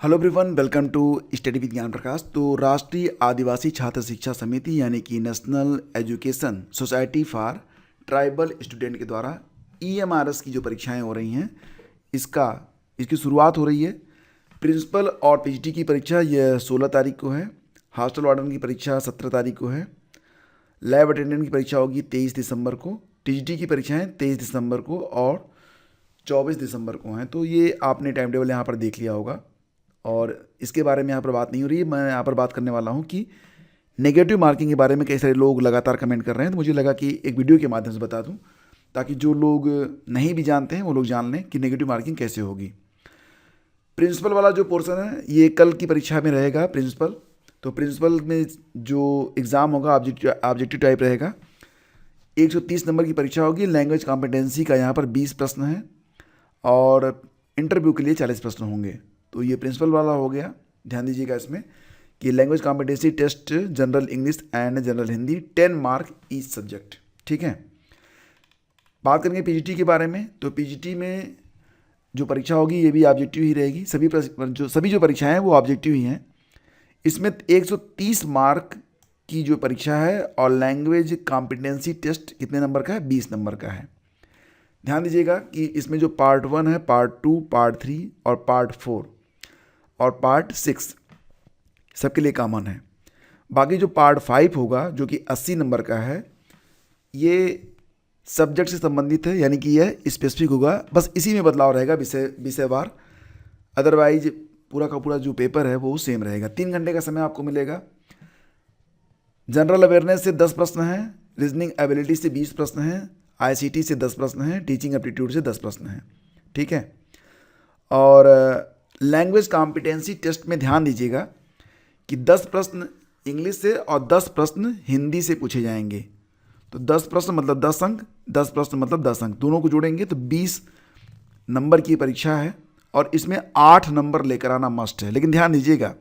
Hello everyone, welcome to study with Gyan Prakash. तो राष्ट्रीय आदिवासी छात्र शिक्षा समिति यानी कि national education society for tribal student के द्वारा EMRS की जो परीक्षाएं हो रही हैं इसकी शुरुआत हो रही है। प्रिंसिपल और PGT की परीक्षा यह 16 तारीख को है। हॉस्टल वार्डन की परीक्षा 17 तारीख को है। लैब अटेंडेंट की परीक्षा होगी 23 दिसंबर को। TGT की परीक्षाएँ 23 दिसंबर को और 24 दिसंबर को हैं। तो ये आपने टाइम टेबल यहाँ पर देख लिया होगा और इसके बारे में यहाँ पर बात नहीं हो रही है। मैं यहाँ पर बात करने वाला हूँ कि नेगेटिव मार्किंग के बारे में कई सारे लोग लगातार कमेंट कर रहे हैं, तो मुझे लगा कि एक वीडियो के माध्यम से बता दूँ ताकि जो लोग नहीं भी जानते हैं वो लोग जान लें कि नेगेटिव मार्किंग कैसे होगी। प्रिंसिपल वाला जो पोर्शन है ये कल की परीक्षा में रहेगा। तो प्रिंसिपल में जो एग्ज़ाम होगा ऑब्जेक्टिव टाइप रहेगा। 130 नंबर की परीक्षा होगी। लैंग्वेज कॉम्पिटेंसी का यहाँ पर 20 प्रश्न है और इंटरव्यू के लिए 40 प्रश्न होंगे। तो ये प्रिंसिपल वाला हो गया। ध्यान दीजिएगा इसमें कि language competency test general English and general Hindi 10 mark each subject. ठीक है, बात करेंगे PGT के बारे में। तो PGT में जो परीक्षा होगी ये भी ऑब्जेक्टिव ही रहेगी। सभी जो परीक्षाएं हैं वो ऑब्जेक्टिव ही हैं। इसमें 130 मार्क की जो परीक्षा है और लैंग्वेज कॉम्पिटेंसी टेस्ट कितने नंबर का है? 20 नंबर का है। ध्यान दीजिएगा कि इसमें जो पार्ट 1 है, पार्ट 2, पार्ट 3 और पार्ट 4 और पार्ट 6 सबके लिए कॉमन है। बाकी जो पार्ट 5 होगा जो कि 80 नंबर का है, ये सब्जेक्ट से संबंधित है, यानी कि यह स्पेसिफिक होगा। बस इसी में बदलाव रहेगा विषयवार। अदरवाइज पूरा का पूरा जो पेपर है वो सेम रहेगा। 3 घंटे का समय आपको मिलेगा। जनरल अवेयरनेस से 10 प्रश्न हैं, रीजनिंग एबिलिटी से 20 प्रश्न हैं, ICT से 10 प्रश्न हैं, टीचिंग एप्टीट्यूड से 10 प्रश्न हैं। ठीक है, और लैंग्वेज कॉम्पिटेंसी टेस्ट में ध्यान दीजिएगा कि 10 प्रश्न इंग्लिश से और 10 प्रश्न हिंदी से पूछे जाएंगे। तो 10 प्रश्न मतलब 10 अंक, 10 प्रश्न मतलब 10 अंक, दोनों को जोड़ेंगे तो 20 नंबर की परीक्षा है और इसमें 8 नंबर लेकर आना मस्ट है। लेकिन ध्यान दीजिएगा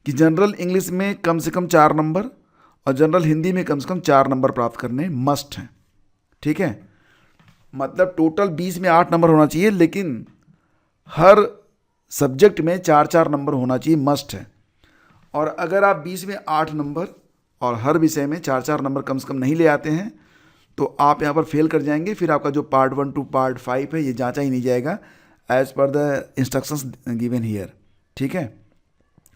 कि जनरल इंग्लिश में कम से कम 4 नंबर और जनरल हिंदी में कम से कम 4 नंबर प्राप्त करने मस्ट हैं। ठीक है, मतलब टोटल 20 में 8 नंबर होना चाहिए, लेकिन हर सब्जेक्ट में 4-4 नंबर होना चाहिए, मस्ट है। और अगर आप 20 में 8 नंबर और हर विषय में 4-4 नंबर कम से कम नहीं ले आते हैं तो आप यहाँ पर फेल कर जाएंगे। फिर आपका जो पार्ट 1 टू पार्ट 5 है ये जांचा ही नहीं जाएगा as per the instructions given here. ठीक है,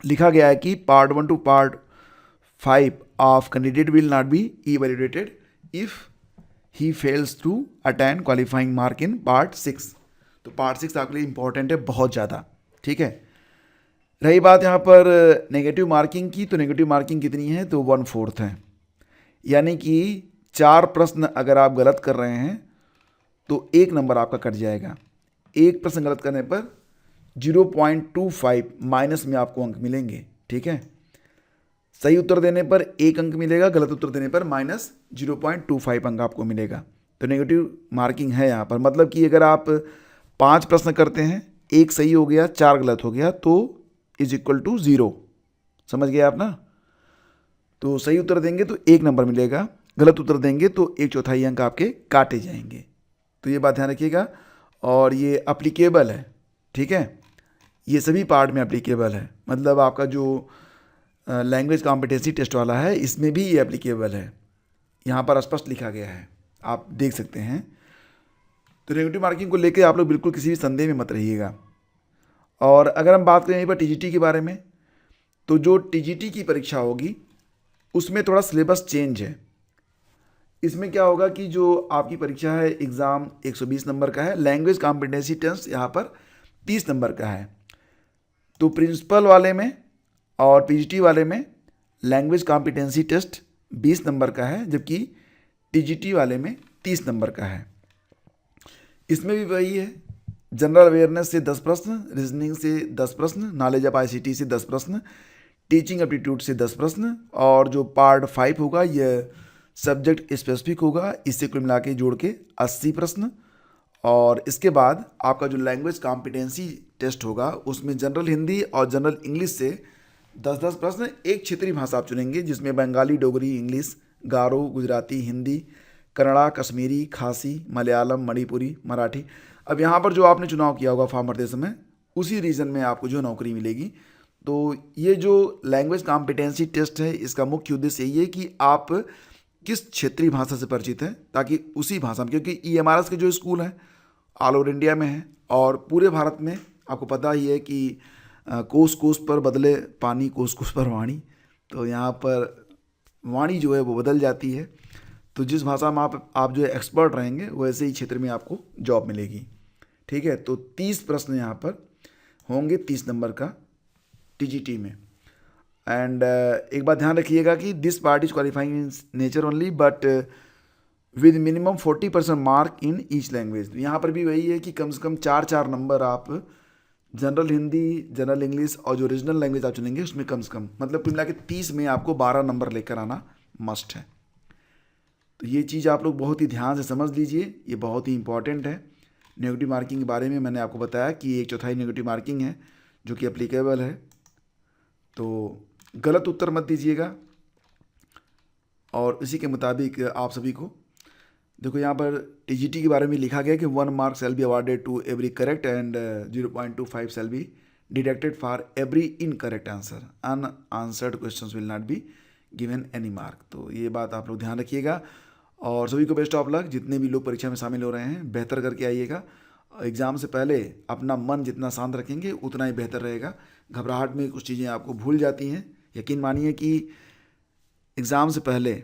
लिखा गया है कि part 1 to part 5 of candidate will not be evaluated if he fails to attain qualifying mark in part 6। तो पार्ट 6 आपके लिए इंपॉर्टेंट है बहुत ज़्यादा। ठीक है, रही बात यहाँ पर नेगेटिव मार्किंग की, तो नेगेटिव मार्किंग कितनी है? तो 1/4 है, यानी कि 4 प्रश्न अगर आप गलत कर रहे हैं तो 1 नंबर आपका कट जाएगा। 1 प्रश्न गलत करने पर 0.25 माइनस में आपको अंक मिलेंगे। ठीक है, सही उत्तर देने पर 1 अंक मिलेगा, गलत उत्तर देने पर -0.25 अंक आपको मिलेगा। तो नेगेटिव मार्किंग है यहाँ पर। मतलब कि अगर आप 5 प्रश्न करते हैं, 1 सही हो गया, 4 गलत हो गया तो = 0। समझ गए आप ना? तो सही उत्तर देंगे तो 1 नंबर मिलेगा, गलत उत्तर देंगे तो 1/4 अंक आपके काटे जाएंगे। तो ये बात ध्यान रखिएगा और ये अप्लीकेबल है। ठीक है, ये सभी पार्ट में अप्लीकेबल है। मतलब आपका जो लैंग्वेज कॉम्पिटेंसी टेस्ट वाला है इसमें भी ये एप्लीकेबल है। यहाँ पर स्पष्ट लिखा गया है, आप देख सकते हैं। तो नेगेटिव मार्किंग को लेकर आप लोग बिल्कुल किसी भी संदेह में मत रहिएगा। और अगर हम बात करें यहीं पर TGT के बारे में, तो जो TGT की परीक्षा होगी उसमें थोड़ा सिलेबस चेंज है। इसमें क्या होगा कि जो आपकी परीक्षा है एग्ज़ाम 120 नंबर का है, लैंग्वेज कॉम्पिटेंसी टेस्ट यहाँ पर 30 नंबर का है। तो प्रिंसिपल वाले में और PGT वाले में लैंग्वेज कॉम्पिटेंसी टेस्ट 20 नंबर का है, जबकि TGT वाले में 30 नंबर का है। इसमें भी वही है, जनरल अवेयरनेस से 10 प्रश्न, रीजनिंग से 10 प्रश्न, नॉलेज ऑफ ICT से 10 प्रश्न, टीचिंग एप्टीट्यूड से 10 प्रश्न और जो पार्ट 5 होगा यह सब्जेक्ट स्पेसिफिक होगा। इससे कुल मिला के जोड़ के 80 प्रश्न। और इसके बाद आपका जो लैंग्वेज कॉम्पिटेंसी टेस्ट होगा उसमें जनरल हिंदी और जनरल इंग्लिश से 10-10 प्रश्न। एक क्षेत्रीय भाषा आप चुनेंगे जिसमें बंगाली, डोगरी, इंग्लिश, गारो, गुजराती, हिंदी, कन्नड़ा, कश्मीरी, खासी, मलयालम, मणिपुरी, मराठी। अब यहाँ पर जो आपने चुनाव किया होगा फॉर्म भरते समय उसी रीजन में आपको जो नौकरी मिलेगी। तो ये जो लैंग्वेज कॉम्पिटेंसी टेस्ट है, इसका मुख्य उद्देश्य यही है कि आप किस क्षेत्रीय भाषा से परिचित हैं, ताकि उसी भाषा में, क्योंकि EMRS के जो स्कूल हैं ऑल ओवर इंडिया में हैं और पूरे भारत में आपको पता ही है कि कोस कोस पर बदले पानी, कोस कोस पर वाणी। तो यहाँ पर वाणी जो है वो बदल जाती है। तो जिस भाषा में आप जो है एक्सपर्ट रहेंगे, वैसे ही क्षेत्र में आपको जॉब मिलेगी। ठीक है, तो 30 प्रश्न यहाँ पर होंगे 30 नंबर का TGT में। एंड एक बात ध्यान रखिएगा कि this part is qualifying in nature only but with minimum 40% mark in each language. यहाँ पर भी वही है कि कम से कम 4 नंबर आप जनरल हिंदी, जनरल इंग्लिश और जो रीजनल लैंग्वेज आप चुनेंगे उसमें कम से कम, मतलब कुल मिला के 30 में आपको 12 नंबर लेकर आना मस्ट है। तो ये चीज़ आप लोग बहुत ही ध्यान से समझ लीजिए, ये बहुत ही इंपॉर्टेंट है। नेगेटिव मार्किंग के बारे में मैंने आपको बताया कि 1/4 नेगेटिव मार्किंग है जो कि एप्लीकेबल है। तो गलत उत्तर मत दीजिएगा और इसी के मुताबिक आप सभी को देखो, यहाँ पर TGT के बारे में लिखा गया कि 1 mark shall be awarded to every correct and 0.25 shall be deducted for every incorrect answer. Unanswered questions will not be given any mark. तो ये बात आप लोग ध्यान रखिएगा और सभी को बेस्ट ऑफ लक। जितने भी लोग परीक्षा में शामिल हो रहे हैं, बेहतर करके आइएगा। एग्ज़ाम से पहले अपना मन जितना शांत रखेंगे उतना ही बेहतर रहेगा। घबराहट में कुछ चीज़ें आपको भूल जाती हैं। यकीन मानिए कि एग्ज़ाम से पहले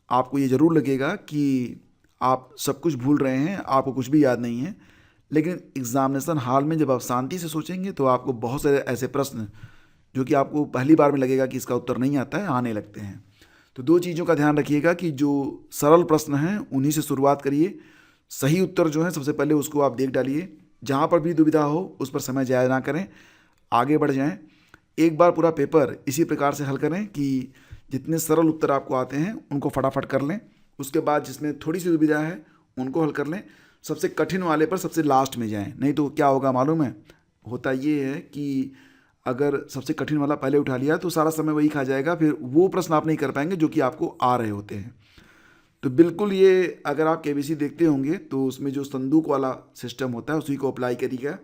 आपको ये ज़रूर लगेगा कि आप सब कुछ भूल रहे हैं, आपको कुछ भी याद नहीं है, लेकिन एग्ज़ामिनेशन हॉल में जब आप शांति से सोचेंगे तो आपको बहुत सारे ऐसे प्रश्न जो कि आपको पहली बार में लगेगा कि इसका उत्तर नहीं आता है, आने लगते हैं। तो 2 चीज़ों का ध्यान रखिएगा कि जो सरल प्रश्न हैं उन्हीं से शुरुआत करिए। सही उत्तर जो है सबसे पहले उसको आप देख डालिए। जहाँ पर भी दुविधा हो उस पर समय ज़ाया ना करें, आगे बढ़ जाएं। एक बार पूरा पेपर इसी प्रकार से हल करें कि जितने सरल उत्तर आपको आते हैं उनको फटाफट कर लें। उसके बाद जिसमें थोड़ी सी दुविधा है उनको हल कर लें। सबसे कठिन वाले पर सबसे लास्ट में जाएं, नहीं तो क्या होगा मालूम है, होता ये है कि अगर सबसे कठिन वाला पहले उठा लिया तो सारा समय वही खा जाएगा, फिर वो प्रश्न आप नहीं कर पाएंगे जो कि आपको आ रहे होते हैं। तो बिल्कुल ये अगर आप KBC देखते होंगे तो उसमें जो संदूक वाला सिस्टम होता है उसी को अप्लाई करिएगा।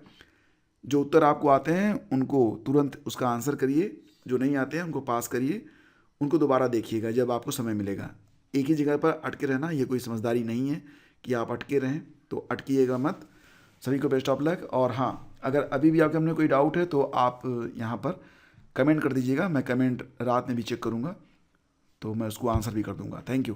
जो उत्तर आपको आते हैं उनको तुरंत उसका आंसर करिए, जो नहीं आते हैं उनको पास करिए, उनको दोबारा देखिएगा जब आपको समय मिलेगा। एक ही जगह पर अटके रहना ये कोई समझदारी नहीं है कि आप अटके रहें, तो अटकिएगा मत। सभी को बेस्ट ऑफ लक। और हाँ, अगर अभी भी आपके हमने कोई डाउट है तो आप यहाँ पर कमेंट कर दीजिएगा। मैं कमेंट रात में भी चेक करूँगा तो मैं उसको आंसर भी कर दूँगा। Thank you.